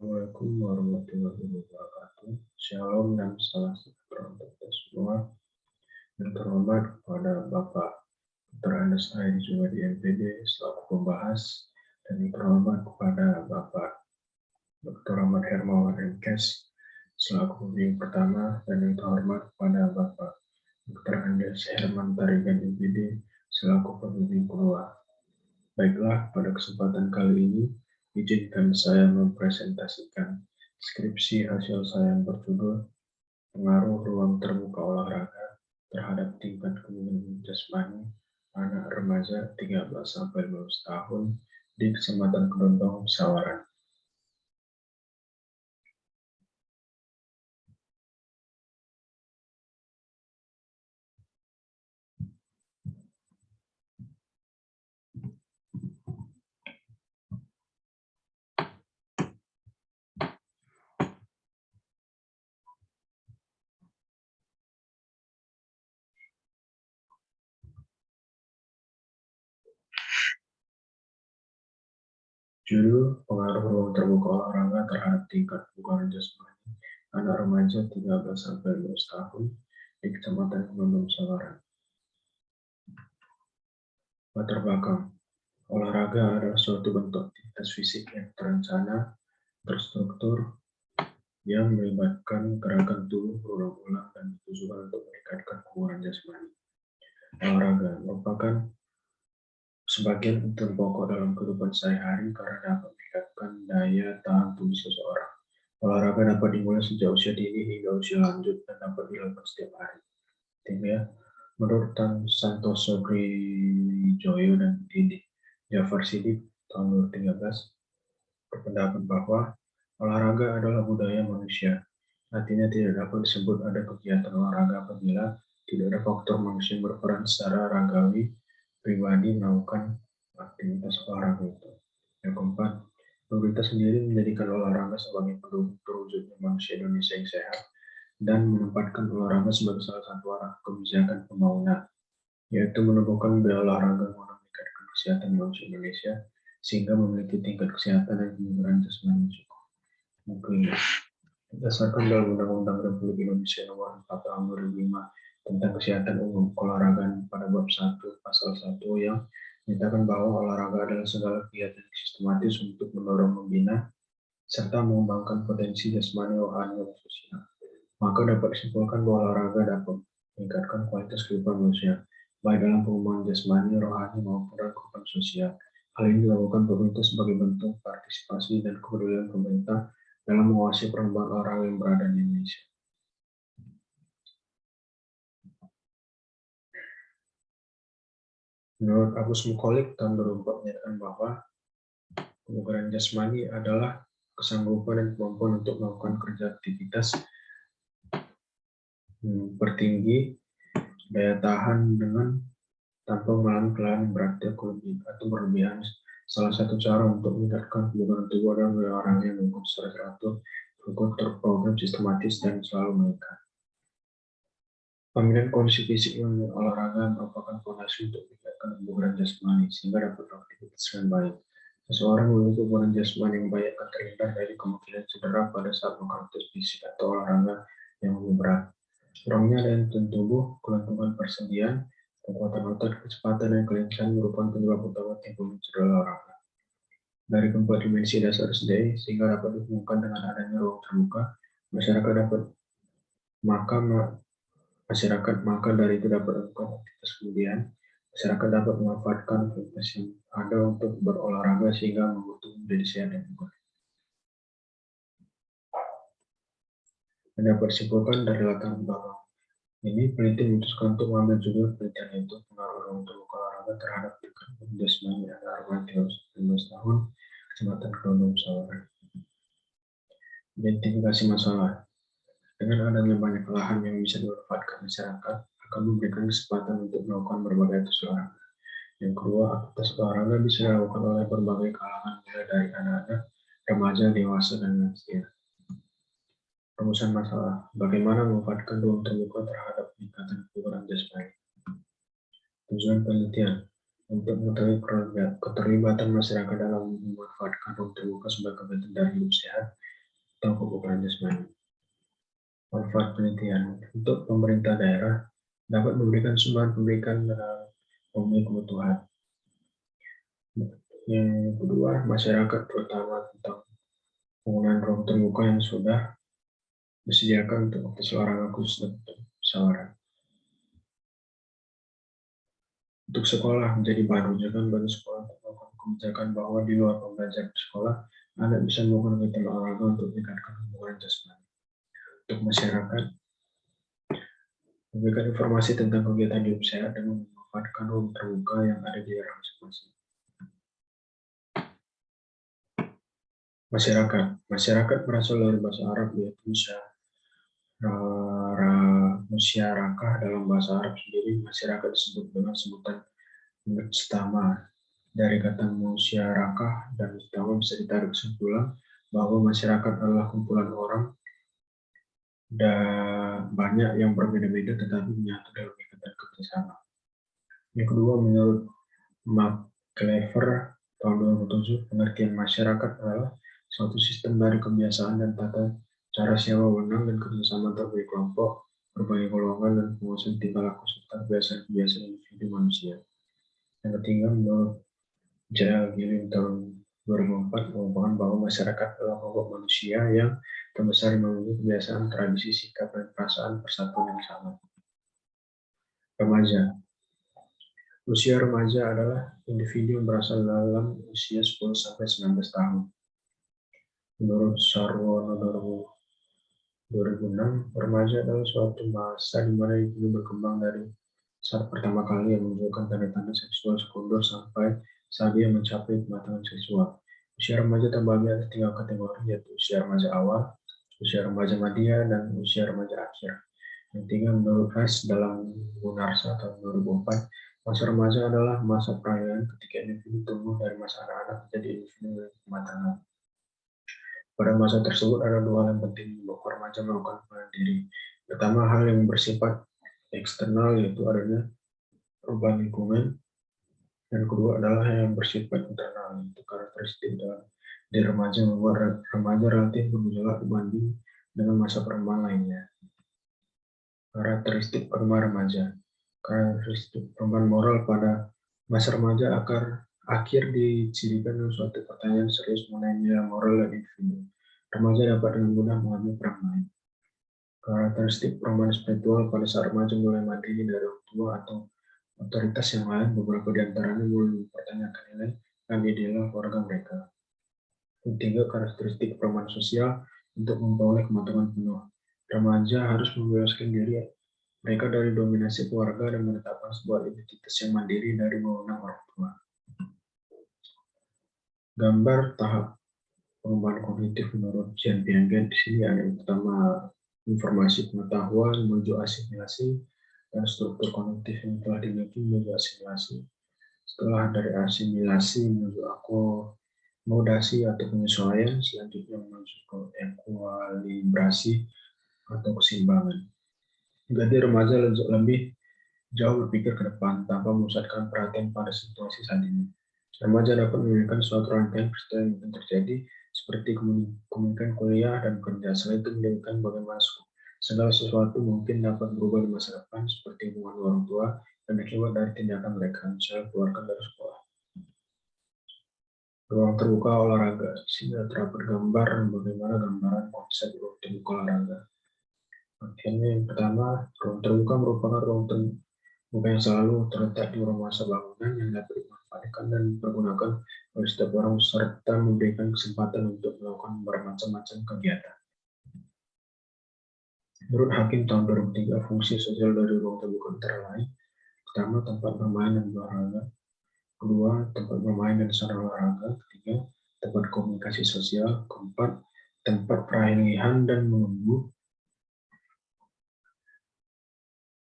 Assalamualaikum warahmatullahi wabarakatuh. Shalom dan salam sejahtera untuk kita semua. Yang terhormat kepada Bapak Dr. Andes Aidi juga di MPD selaku pembahas, dan yang terhormat kepada Bapak Dr. Ahmad Hermawan MKes selaku pembimbing pertama, dan yang terhormat kepada Bapak Dr. Andes Herman Tarigan MPD selaku pembimbing kedua. Baiklah, pada kesempatan kali ini izinkan saya mempresentasikan skripsi hasil saya yang berjudul Pengaruh Ruang Terbuka Olahraga terhadap Tingkat Kebugaran Jasmani Anak Remaja 13-15 tahun di Kecamatan Kedondong, Sawaran. Judul Pengaruh Ruang Terbuka Olahraga terhadap Tingkat Kebugaran Jasmani Anak Remaja 13-15 tahun di Kecamatan Kedondong, Sawaran. Latar belakang. Olahraga adalah suatu bentuk aktivitas fisik yang terencana, terstruktur, yang melibatkan gerakan tubuh berulang-ulang dan bertujuan untuk meningkatkan kebugaran jasmani. Olahraga merupakan sebagian penting pokok dalam kehidupan sehari-hari karena dapat meningkatkan daya tahan tubuh seseorang. Olahraga dapat dimulai sejak usia dini hingga usia lanjut dan dapat dilakukan setiap hari. Menurut Tan Santoso Grijoyo dan Didi Jafar Sidik tahun 2013 berpendapat bahwa olahraga adalah budaya manusia. Artinya tidak dapat disebut ada kegiatan olahraga apabila tidak ada faktor manusia yang berperan secara ragawi pribadi melakukan aktivitas olahraga itu. Yang keempat, pemerintah sendiri menjadikan olahraga sebagai pendukung terwujudnya manusia Indonesia yang sehat dan menempatkan olahraga sebagai salah satu arah kebijakan pembangunan, yaitu menumbuhkan budaya olahraga guna meningkatkan kesehatan manusia Indonesia sehingga memiliki tingkat kesehatan dan kebugaran jasmani cukup. Mungkin berdasarkan dalam Undang-Undang Republik Indonesia Nomor 4 Tahun 2005 tentang Kesehatan Umum Keolahragaan pada bab 1 pasal 1 yang menyatakan bahwa olahraga adalah segala kegiatan yang sistematis untuk mendorong, membina, serta mengembangkan potensi jasmani, rohani, dan sosial. Maka dapat disimpulkan bahwa olahraga dapat meningkatkan kualitas kehidupan manusia, baik dalam pengembangan jasmani, rohani, maupun dalam kehidupan sosial. Hal ini dilakukan pemerintah sebagai bentuk partisipasi dan kepedulian pemerintah dalam menguasai perkembangan olahraga yang berada di Indonesia. Menurut Agus Mukolik tahun 2004 menyatakan bahwa kebugaran jasmani adalah kesanggupan dan kemampuan untuk melakukan kerja aktivitas bertinggi daya tahan dengan tanpa mengalami kelelahan yang berarti atau berlebihan. Salah satu cara untuk meningkatkan kebugaran tubuh adalah olahraga yang dilakukan secara teratur, terprogram, sistematis, dan selalu meningkat. Pembinaan kondisi fisik melalui olahraga merupakan fondasi untuk meningkatkan kebugaran jasmani sehingga dapat beraktivitas dengan baik. Seseorang memiliki kebugaran jasmani yang baik akan terhindar dari kemungkinan cedera pada saat melakukan aktivitas fisik atau olahraga yang lebih berat. Kurangnya daya tahan tubuh, kelenturan persendian, kekuatan otot, kecepatan, dan kelincahan merupakan penyebab utama timbulnya cedera olahraga. Dari keempat dimensi dasar SD sehingga dapat dihubungkan dengan adanya ruang terbuka, masyarakat maka dari itu dapat melakukan aktivitas. Kemudian masyarakat dapat memanfaatkan aktivitas yang ada untuk berolahraga sehingga membantu menjadi sehat dan bugar. Dapat disimpulkan dari latar belakang ini, peneliti memutuskan untuk mengambil judul penelitian yaitu pengaruh ruang terbuka olahraga terhadap tingkat jasmani anak remaja 19 tahun Kecamatan Kedondong, Sawaran. Identifikasi masalah. Dengan adanya banyak lahan yang bisa dimanfaatkan masyarakat, akan memberikan kesempatan untuk melakukan berbagai aktivitas olahraga. Yang kedua, aktivitas olahraga bisa dilakukan oleh berbagai kalangan, mulai dari anak-anak, remaja, dewasa, dan lansia. Rumusan masalah: bagaimana memanfaatkan ruang terbuka terhadap peningkatan kebugaran jasmani. Tujuan penelitian: untuk mengetahui keterlibatan masyarakat dalam memanfaatkan ruang terbuka sebagai kegiatan dari hidup sehat atau kebutuhan jasmani. Manfaat penelitian untuk pemerintah daerah dapat memberikan sumbangan pendidikan dan memenuhi kebutuhan. Yang kedua, masyarakat terutama tentang penggunaan ruang terbuka yang sudah disediakan untuk aktivitas olahraga khusus dan musyawarah. Untuk sekolah menjadi bahan rujukan bagi sekolah untuk melakukan kebijakan bahwa di luar pembelajaran sekolah, anak bisa melakukan kegiatan olahraga untuk meningkatkan hubungan jasmani. Untuk masyarakat, memberikan informasi tentang kegiatan hidup sehat dengan memanfaatkan ruang terbuka yang ada di daerah masing-masing. Masyarakat berasal dari bahasa Arab yaitu musyarakah. Dalam bahasa Arab sendiri, masyarakat disebut dengan sebutan mujtama. Dari kata musyarakah dan mujtama bisa ditarik kesimpulan bahwa masyarakat adalah kumpulan orang dan banyak yang berbeda-beda tetapi menyatu dalam ikatan kerjasama. Yang kedua, menurut McClever tahun 2007, pengertian masyarakat adalah suatu sistem dari kebiasaan dan tata cara sewa wewenang dan kerjasama antar berbagai kelompok, berbagai golongan, dan penguasaan tingkah laku serta kebiasaan-kebiasaan individu manusia. Yang ketiga, menurut J.L. Gilling tahun 2004 mengungkapkan bahwa masyarakat adalah kelompok manusia yang terbesar yang memiliki kebiasaan, tradisi, sikap, dan perasaan persatuan yang sama. Remaja. Usia remaja adalah individu yang berasal dalam usia 10-19 tahun. Menurut Sarwono 2006, remaja adalah suatu masa di mana individu berkembang dari saat pertama kali yang menunjukkan tanda-tanda seksual sekunder sampai saat dia mencapai kematangan seksual. Usia remaja terbagi atas 3 kategori, yaitu usia remaja awal, usia remaja madya, dan usia remaja akhir. Yang ketiga, menurut Rice dalam Gunarsa tahun 2004, masa remaja adalah masa perayaan ketika individu tumbuh dari masa anak-anak menjadi individu kematangan. Pada masa tersebut ada 2 hal yang penting untuk remaja melakukan pengenalan diri. Pertama, hal yang bersifat eksternal yaitu adanya perubahan lingkungan. Dan kedua adalah hal yang bersifat internal, yaitu karakteristik dalam diri remaja membuat remaja relatif bergejolak dibanding dengan masa perkembangan lainnya. Karakteristik perkembangan remaja. Karakteristik perkembangan moral pada masa remaja akhir dicirikan dengan suatu pertanyaan serius mengenai nilai moral dan individu. Remaja dapat dengan mudah mengambil peran lain. Karakteristik perubahan spiritual pada saat remaja mulai mandiri dari orang tua atau otoritas yang lain, beberapa di antaranya mulai mempertanyakan nilai dan ideal keluarga mereka. Ketiga, karakteristik perubahan sosial untuk memperoleh kematangan penuh. Remaja harus membebaskan diri mereka dari dominasi keluarga dan menetapkan sebuah identitas yang mandiri dari wewenang orang tua. Gambar tahap pengembangan kognitif menurut Jean Piaget di sini ada yang pertama informasi pengetahuan menuju asimilasi dan struktur kognitif yang telah dimiliki menuju asimilasi. Setelah dari asimilasi menuju akomodasi atau penyesuaian, selanjutnya menuju ke ekuilibrasi atau keseimbangan. Jadi remaja lebih jauh berpikir ke depan tanpa memusatkan perhatian pada situasi saat ini. Remaja dapat memikirkan suatu rangkaian peristiwa yang mungkin terjadi, seperti kemungkinan kuliah dan kerja. Selain itu memikirkan bagaimana segala sesuatu mungkin dapat berubah di masa depan, seperti hubungan orang tua dan akibat dari tindakan mereka, misalnya keluarkan dari sekolah. Ruang terbuka olahraga. Di sini terdapat gambar bagaimana gambaran konsep ruang terbuka olahraga. Artinya yang pertama, ruang terbuka merupakan ruang terbuka yang selalu terletak di ruang masa bangunan yang dapat dimanfaatkan dan dipergunakan oleh setiap orang serta memberikan kesempatan untuk melakukan bermacam-macam kegiatan. Menurut Hakim tahun 2003, fungsi sosial dari ruang terbuka antara lain, pertama, tempat bermain dan berolahraga. Kedua, tempat bermain dan sarana olahraga. Ketiga, tempat komunikasi sosial. Keempat, tempat peralihan dan menunggu.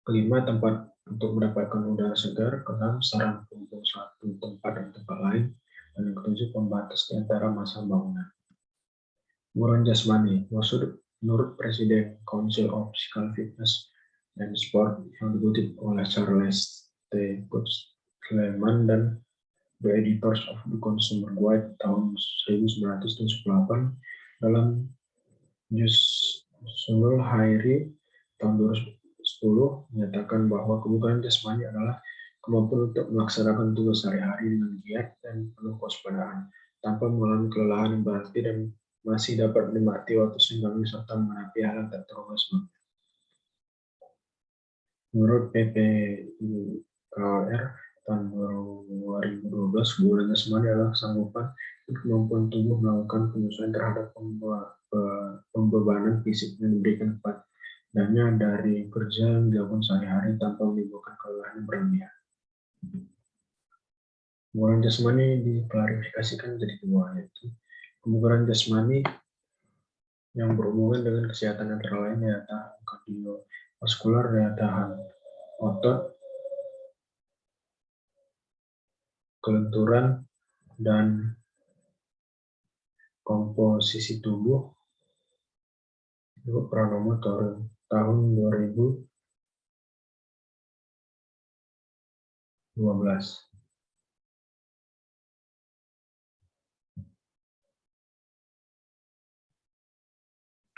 Kelima, tempat untuk mendapatkan udara segar. Keenam, sarana kumpul suatu tempat dan tempat lain. Dan yang ketujuh, pembatas di antara masa bangunan. Hiburan jasmani. Menurut Presiden Council of Physical Fitness and Sport yang dikutip oleh Charles T. Kutzleman dan The Editors of the Consumer Guide tahun 1978, dalam Yusnul Hairi tahun 2010 menyatakan bahwa kebugaran jasmani adalah kemampuan untuk melaksanakan tugas sehari-hari dengan giat dan penuh kewaspadaan, tanpa mengalami kelelahan yang berarti dan masih dapat menikmati waktu senggang serta menghadapi hal yang tak terduga sebelumnya. Menurut PPIKR tahun 2012, kebugaran jasmani adalah kesanggupan dan kemampuan tubuh melakukan penyesuaian terhadap pembebanan fisik yang diberikan kepadanya dari kerja yang dilakukan sehari-hari tanpa menimbulkan kelelahan yang berlebihan. Kebugaran jasmani diklarifikasikan menjadi dua, yaitu kebugaran jasmani yang berhubungan dengan kesehatan antara lain daya tahan kardiovaskular, daya tahan otot, kelenturan, dan komposisi tubuh. Ibu Pranomo tahun 2012.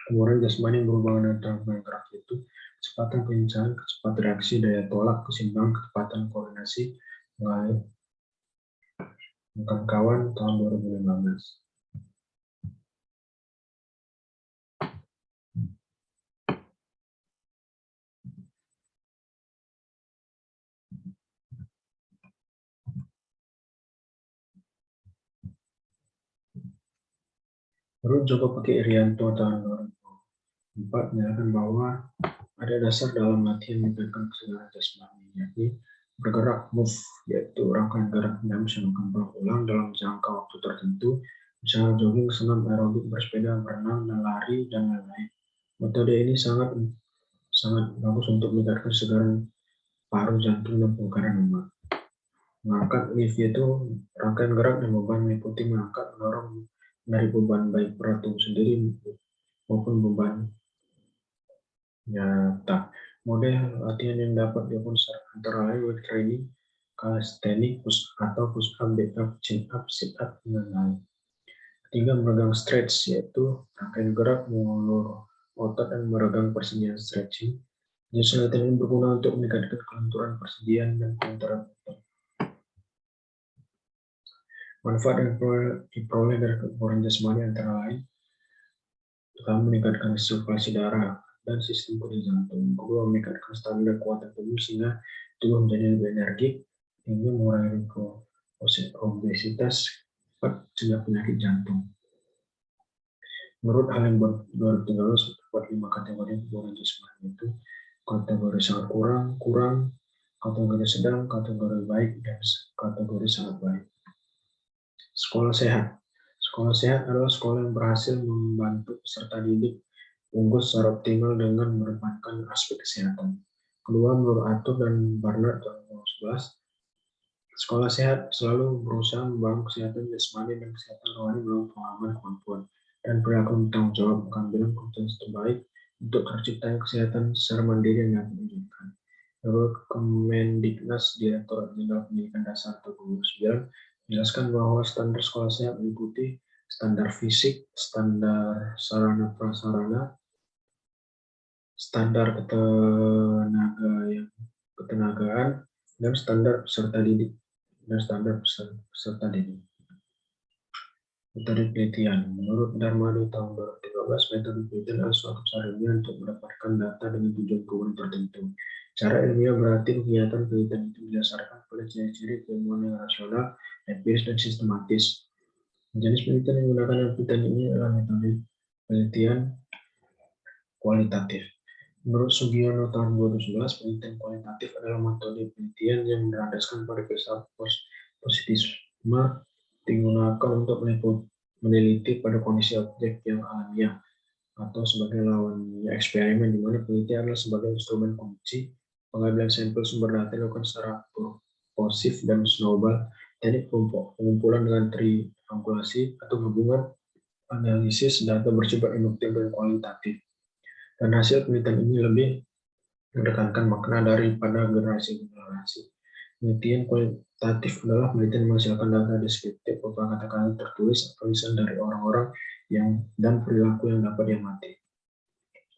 Kemudian jasmani yang berhubungan dengan gerak itu kecepatan penyelesaian, kecepatan reaksi, daya tolak, keseimbangan, kecepatan koordinasi melalui kawan tahun 2015. Menurut Joko Pake Irianto tahun 2004 menyatakan bahwa ada dasar dalam latihan meningkatkan kesegaran jasmani, yakni bergerak move, yaitu rangkaian gerak yang bisa melakukan ulang dalam jangka waktu tertentu, misalnya jogging, senam aerobik, bersepeda, berenang, dan lari, dan lain-lain. Metode ini sangat bagus untuk meningkatkan kesegaran paru, jantung, dan pembugaran lemak. Mengangkat lift yaitu rangkaian gerak dan beban meliputi mengangkat, mendorong, menarik beban baik berat tubuh sendiri maupun beban nyata. Model latihan yang dapat dilakukan antara lain weight training, calisthenics, push atau push up, back up, chin up, sit up, dan lain. Ketiga, meregang stretch, yaitu rangkaian gerak mengulur otot dan meregang persendian stretching. Jenis latihan ini berguna untuk meningkatkan kelenturan persendian dan kelenturan otot. Manfaat yang diperoleh dari kebugaran jasmani antara lain pertama, meningkatkan sirkulasi darah dan sistem kerja jantung. Kedua, meningkatkan standar kekuatan tubuh sehingga tubuh menjadi lebih energik, hingga mengurangi risiko obesitas, sehingga penyakit jantung. Menurut Halen 2013 terdapat 5 kategori kebugaran jasmani, yaitu kategori sangat kurang, kategori sedang, kategori baik, dan kategori sangat baik. Sekolah sehat. Sekolah sehat adalah sekolah yang berhasil membantu peserta didik unggul secara optimal dengan mengedepankan aspek kesehatan. Kedua, menurut Arthur dan Barnard tahun 2011, sekolah sehat selalu berusaha membangun kesehatan jasmani dan kesehatan rohani melalui pengalaman, kemampuan, dan perilaku bertanggung jawab mengambil keputusan terbaik untuk terciptanya kesehatan secara mandiri yang dapat diwujudkan. Menurut Kemendiknas, Direktorat Jenderal Pendidikan Dasar tahun 2009, menjelaskan bahwa standar sekolah sehat meliputi standar fisik, standar sarana prasarana, standar ketenagaan, dan standar peserta didik. Metode penelitian. Menurut Darmadi tahun 2013, metode penelitian adalah suatu cara ilmiah untuk mendapatkan data dengan tujuan keumuman tertentu. Cara ilmiah berarti kegiatan penelitian itu berdasarkan pada ciri-ciri keilmuan yang rasional, empiris, dan sistematis. Jenis penelitian yang menggunakan penelitian ini adalah metode penelitian kualitatif. Menurut Sugiono tahun 2011, penelitian kualitatif adalah metode penelitian yang berlandaskan pada filsafat positifisme digunakan untuk meneliti pada kondisi objek yang alamiah atau sebagai lawannya eksperimen, di mana penelitian adalah sebagai instrumen kunci pengambilan sampel sumber data dilakukan secara purposif dan snowball, teknik pengumpulan dengan triangulasi atau gabungan analisis data bersifat induktif dan kualitatif. Dan hasil penelitian ini lebih menekankan makna daripada generasi-generasi. Penelitian kualitatif adalah penelitian yang menghasilkan data deskriptif berupa kata-kata tertulis atau tulisan dari orang-orang dan perilaku yang dapat diamati.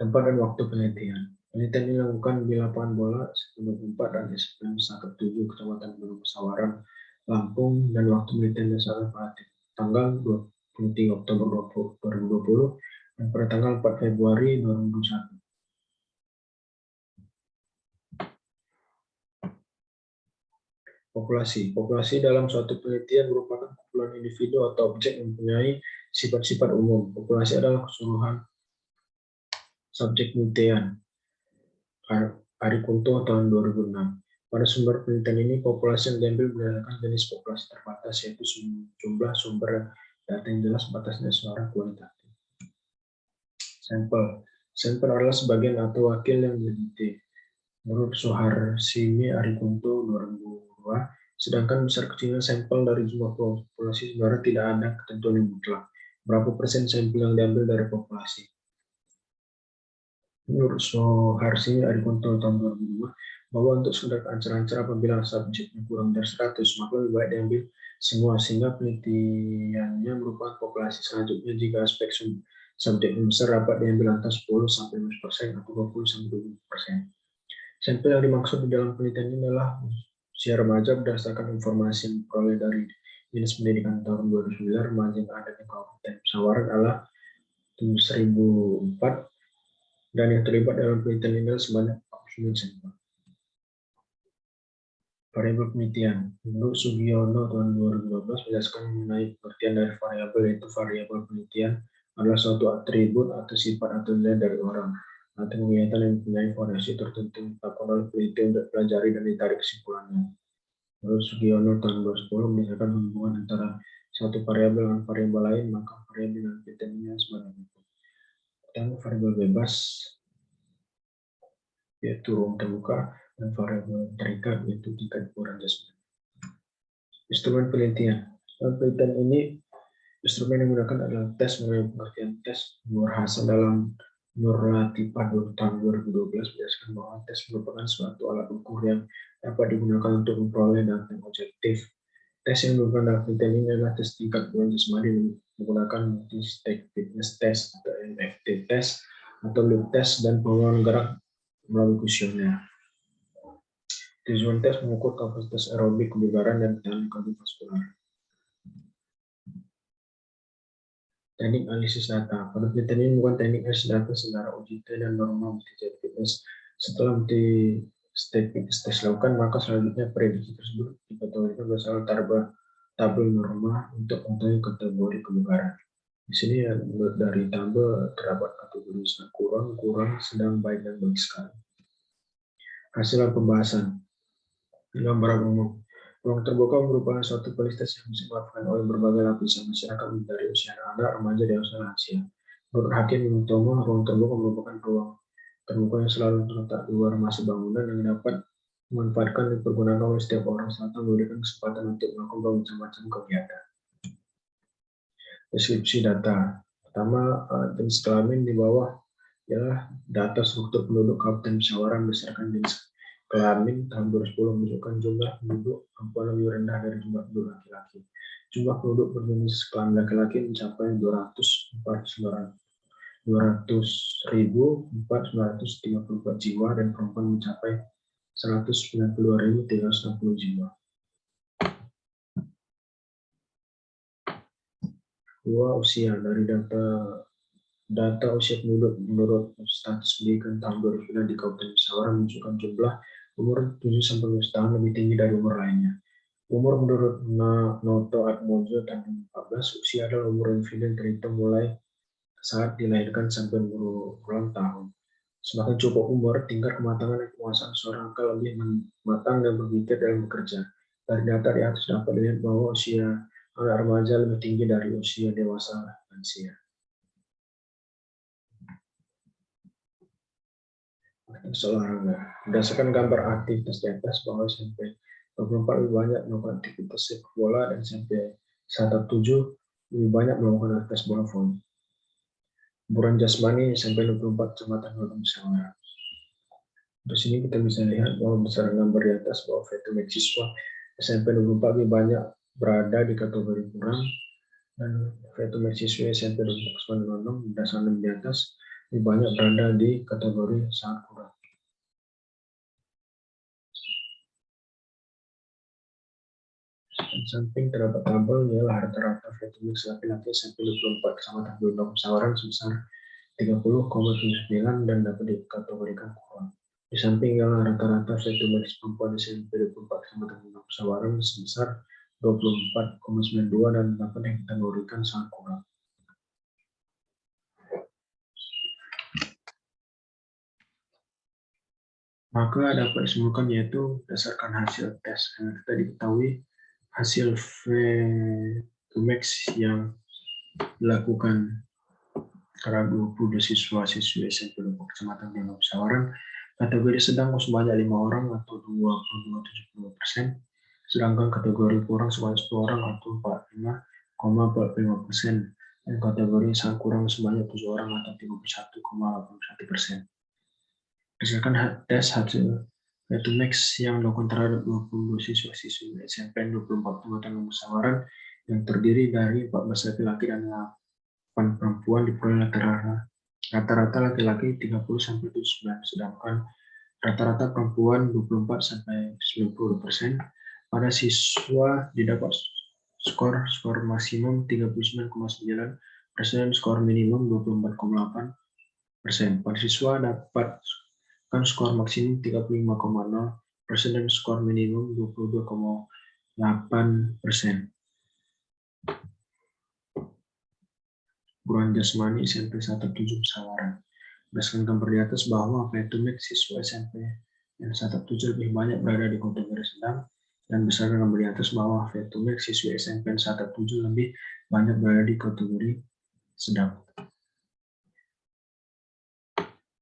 Tempat dan waktu penelitian. Penelitian ini dilakukan di lapangan bola 24 dan SPM 17 Kecamatan Gunung Sawaran, Lampung, dan waktu penelitian dasar pada tanggal 23 Oktober 2020 dan pada tanggal 4 Februari 2021. Populasi. Populasi dalam suatu penelitian merupakan kumpulan individu atau objek yang mempunyai sifat-sifat umum. Populasi adalah keseluruhan subjek penelitian. Arikunto tahun 2006. Pada sumber penelitian ini, populasi yang diambil berdasarkan jenis populasi terbatas, yaitu jumlah sumber data yang jelas batasnya secara kualitatif. Sampel. Sampel adalah sebagian atau wakil yang diteliti. Menurut Suharsini Arikunto 2002, sedangkan besar kecilnya sampel dari jumlah populasi sebenarnya tidak ada ketentuan yang mutlak. Berapa persen sampel yang diambil dari populasi? Menurut Suharsini Arikunto tahun 2002, bahwa untuk sekedar ancer-ancer apabila subjeknya kurang dari 100, maka lebih baik diambil semua, sehingga penelitiannya merupakan populasi. Selanjutnya, jika aspek subjek yang besar dapat diambil antara 10-15% atau 20-20%. Sampel yang dimaksud di dalam penelitian ini adalah usia remaja berdasarkan informasi yang diperoleh dari Dinas Pendidikan tahun 2009. Remaja yang ada di Kabupaten Sawaran adalah 1004 dan yang terlibat dalam penelitian ini adalah sebanyak 49 sampel. Variabel penelitian. Menurut Sugiono tahun 2012 menjelaskan mengenai pengertian dari variabel, yaitu variabel penelitian adalah suatu atribut atau sifat atau nilai dari orang atau kegiatan yang mempunyai variasi tertentu yang ditetapkan oleh peneliti untuk dipelajari dan ditarik kesimpulannya. Menurut Sugiono tahun 2010 menjelaskan hubungan antara suatu variabel dengan variabel lain, maka variabel dan penelitian ini sebagai berikut. Pertama, variabel bebas, yaitu ruang terbuka, dan variabel terikat, yaitu tingkat ukuran jasmani. Instrumen penelitian. Dalam penelitian ini, instrumen yang digunakan adalah tes. Mengenai pengertian tes, Nur Hasan dalam Nur Latifah tahun 2012 menjelaskan bahwa tes merupakan suatu alat ukur yang dapat digunakan untuk memperoleh data yang objektif. Tes yang digunakan dalam penelitian ini adalah tes tingkat ukuran jasmani menggunakan multi-stage fitness test atau MFT test atau loop test dan pengulangan gerak melalui kuesioner. Tujuan tes mengukur kapasitas aerobik kebugaran dan ketahanan kardiovaskular. Teknik analisis data. Pada penelitian ini bukan teknik analisis data secara UJT dan normal multi-stage fitness. Setelah multi-stage fitness test dilakukan, maka selanjutnya prediksi tersebut dikategorikan berdasarkan tabel norma untuk mengetahui kategori kebugaran. Di sini dari tabel terdapat kategori kurang, sedang, baik, dan baik sekali. Hasil pembahasan. Gambaran umum. Ruang terbuka merupakan suatu fasilitas yang dimanfaatkan oleh berbagai lapisan masyarakat dari usia anak, remaja, dewasa, dan lansia. Menurut Hakim Mintomo, ruang terbuka merupakan ruang terbuka yang selalu terletak di luar masa bangunan yang dapat dimanfaatkan dan dipergunakan oleh setiap orang serta memberikan kesempatan untuk melakukan macam-macam kegiatan. Deskripsi data. Pertama, jenis kelamin di bawah ialah data struktur penduduk Kabupaten Sawaran berdasarkan jenis kelamin tahun 2010 menunjukkan jumlah penduduk perempuan lebih rendah dari jumlah penduduk laki-laki. Jumlah penduduk berjenis kelamin laki-laki mencapai 200.434 jiwa dan perempuan mencapai 192.360 jiwa. Usia. Dari data usia penduduk menurut status pendidikan tahun 2009 di Kabupaten Sawaran menunjukkan jumlah umur 7-12 tahun lebih tinggi dari umur lainnya. Umur menurut Noto Atmojo tahun 2014, usia adalah umur individu yang terhitung mulai saat dilahirkan sampai berulang tahun. Semakin cukup umur, tingkat kematangan dan penguasaan seorang akan lebih matang dan berpikir dalam bekerja. Dari data di atas dapat dilihat bahwa usia anak remaja lebih tinggi dari usia dewasa lansia. Olahraga. Berdasarkan gambar aktivitas di atas, bahwa SMP 24 lebih banyak melakukan aktivitas sepak bola dan SMP 17 lebih banyak melakukan aktivitas bola voli. Hiburan jasmani SMP 24 Kecamatan Gunung Sawaran. Di sini kita bisa lihat bahwa berdasarkan gambar di atas bahwa volume siswa SMP 24 lebih banyak berada di kategori kurang dan volume siswa SMP 24 berdasarkan di atas lebih banyak berada di kategori sangat kurang. Di samping terdapat tabel ialah rata-rata Vietnamese laki-laki SMP 24 kecamatan Gunung Sawaran sebesar 30,9 dan dapat dikategorikan kurang. Di samping ialah rata-rata Vietnamese perempuan SMP 24 kecamatan Gunung Sawaran sebesar 24,92 dan dapat dikategorikan sangat kurang. Maka dapat disimpulkan yaitu berdasarkan hasil tes. Karena kita diketahui hasil VTMX yang dilakukan terhadap 22 siswa-siswi SMP Kecamatan Gunung Sawaran, kategori sedang sebanyak 5 orang atau 22,70%, sedangkan kategori kurang sebanyak 10 orang atau 45,45%, dan kategori sangat kurang sebanyak 7 orang atau 31,81%. Berdasarkan tes hasil VTMX yang dilakukan terhadap 22 siswa-siswi SMP 24 Kecamatan Gunung Sawaran yang terdiri dari 14 laki-laki dan 8 perempuan diperoleh rata-rata laki-laki 30-79, sedangkan rata-rata perempuan 24-90%. Pada siswa didapat skor maksimum 39,9%, skor minimum 24,8%. Pada siswa dapat skor maksimum 35,0% dan skor minimum 22,8%. Buruan jasmani SMP 17 Sawaran. Berdasarkan gambar di atas bahwa VTMX siswa SMP yang 17 lebih banyak berada di kategori sedang, dan berdasarkan gambar di atas bahwa VTMX siswa SMP 17 lebih banyak berada di kategori sedang.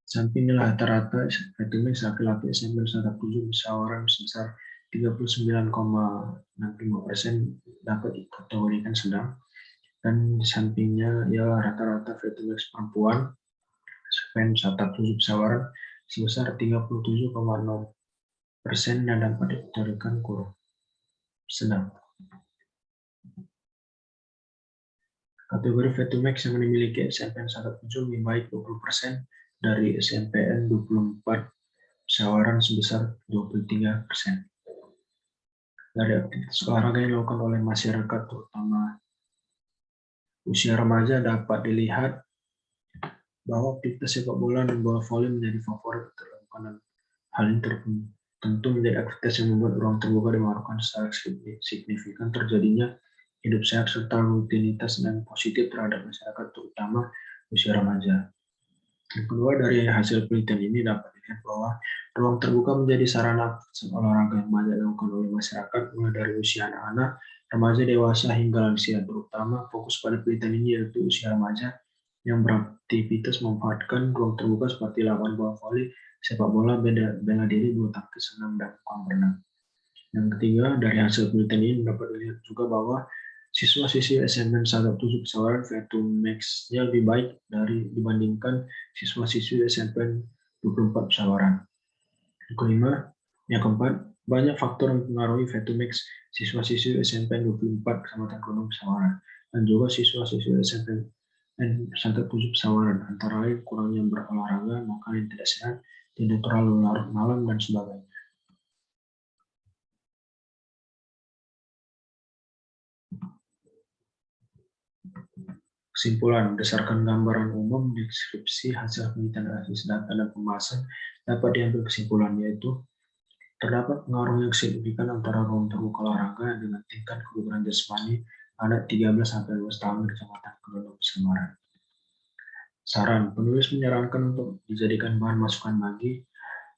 Samping rata-rata VTMX laki-laki SMP 17 Sawaran sebesar 39,65% dapat dikategorikan sedang, dan di sampingnya ialah rata-rata VTMX perempuan SMP 17 Sawaran sebesar 37,0% yang dapat dikategorikan kurang sedang. Kategori VTMX yang dimiliki SMPN 17 lebih baik 20% dari SMPN 24 Sawaran sebesar 23%. Dari aktivitas olahraga yang dilakukan oleh masyarakat terutama usia remaja dapat dilihat bahwa aktivitas sepak bola dan bola voli menjadi favorit untuk dilakukan, dan hal ini tentu menjadi aktivitas yang membuat ruang terbuka dipengaruhkan secara signifikan terjadinya hidup sehat serta rutinitas dan positif terhadap masyarakat terutama usia remaja. Yang kedua, dari hasil penelitian ini dapat dilihat bahwa ruang terbuka menjadi sarana olahraga yang banyak dilakukan oleh masyarakat mulai dari usia anak-anak, remaja, dewasa hingga lansia. Terutama fokus pada penelitian ini yaitu usia remaja yang beraktivitas memanfaatkan ruang terbuka seperti lapangan bola voli, sepak bola, bela diri, bulu tangkis, senam, dan kolam renang. Yang ketiga, dari hasil penelitian ini dapat dilihat juga bahwa siswa-siswi SMN 17 Sawaran VTMX-nya lebih baik dibandingkan siswa-siswi SMPN 24 Sawaran. Yang kelima, yang keempat, banyak faktor yang mempengaruhi VTMX siswa-siswi SMPN 24 Kecamatan Gunung Sawaran dan juga siswa-siswi SMPN 17 Sawaran, antara lain kurangnya berolahraga, makanan yang tidak sehat, tidak terlalu larut malam, dan sebagainya. Kesimpulan, berdasarkan gambaran umum, deskripsi, hasil penelitian analisis data, dan pembahasan, dapat diambil kesimpulan yaitu terdapat pengaruh yang signifikan antara ruang terbuka olahraga dengan tingkat kebugaran jasmani anak 13-15 tahun di Kecamatan Gunung Sawaran. Saran, penulis menyarankan untuk dijadikan bahan masukan bagi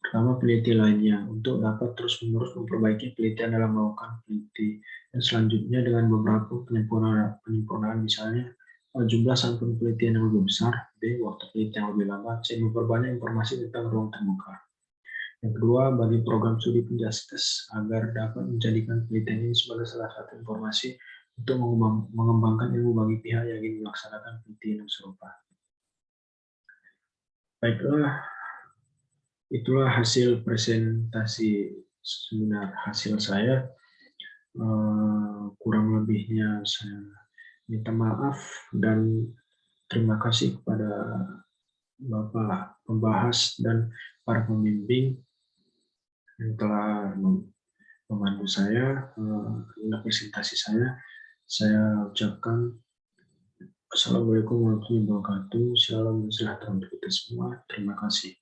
pertama peneliti lainnya untuk dapat terus-menerus memperbaiki penelitian dalam melakukan peneliti, dan selanjutnya dengan beberapa penyempurnaan misalnya jumlah sampel penelitian yang lebih besar, B. Waktu penelitian yang lebih lama, C. Memperbanyak informasi tentang ruang terbuka. Yang kedua, bagi program studi penjaskes agar dapat menjadikan penelitian ini sebagai salah satu informasi untuk mengembangkan ilmu bagi pihak yang ingin melaksanakan penelitian yang serupa. Baiklah, itulah hasil presentasi seminar hasil saya. Kurang lebihnya saya minta maaf dan terima kasih kepada Bapak pembahas dan para pembimbing yang telah memandu saya dalam presentasi saya. Saya ucapkan Assalamualaikum warahmatullahi wabarakatuh. Salam sejahtera untuk kita semua. Terima kasih.